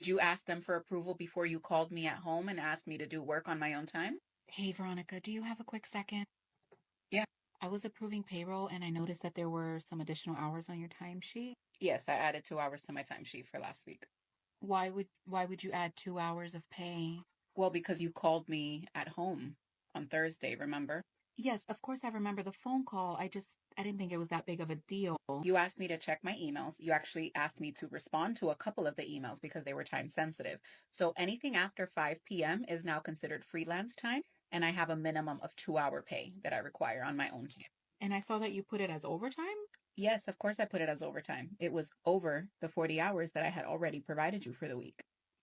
Did you ask them for approval before you called me at home and asked me to do work on my own time? Hey, Veronica, do you have a quick second? Yeah. I was approving payroll and I noticed that there were some additional hours on your timesheet. Yes, I added 2 hours to my timesheet for last week. Why would you add 2 hours of pay? Well, because you called me at home on Thursday, remember? Yes, of course I remember the phone call. I didn't think it was that big of a deal. You asked me to check my emails. You actually asked me to respond to a couple of the emails because they were time sensitive. So anything after 5 p.m. is now considered freelance time, and I have a minimum of 2 hour pay that I require on my own time. And I saw that you put it as overtime? Yes, of course I put it as overtime. It was over the 40 hours that I had already provided you for the week.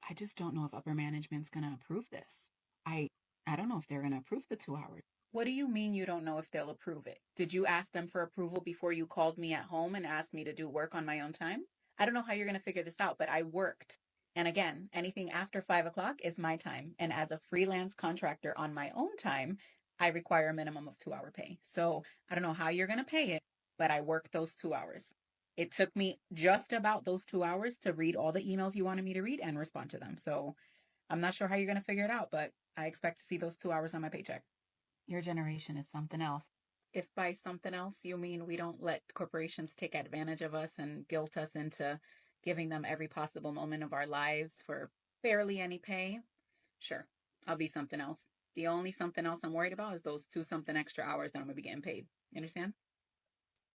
I just don't know if upper management's gonna approve this. I I don't know if they're gonna approve the 2 hours. What do you mean you don't know if they'll approve it? Did you ask them for approval before you called me at home and asked me to do work on my own time? I don't know how you're going to figure this out, but I worked. And again, anything after 5 o'clock is my time. And as a freelance contractor on my own time, I require a minimum of 2 hour pay. So I don't know how you're going to pay it, but I worked those 2 hours. It took me just about those 2 hours to read all the emails you wanted me to read and respond to them. So I'm not sure how you're going to figure it out, but I expect to see those 2 hours on my paycheck. Your generation is something else. If by something else you mean we don't let corporations take advantage of us and guilt us into giving them every possible moment of our lives for barely any pay, sure, I'll be something else. The only something else I'm worried about is those two something extra hours that I'm going to be getting paid. You understand?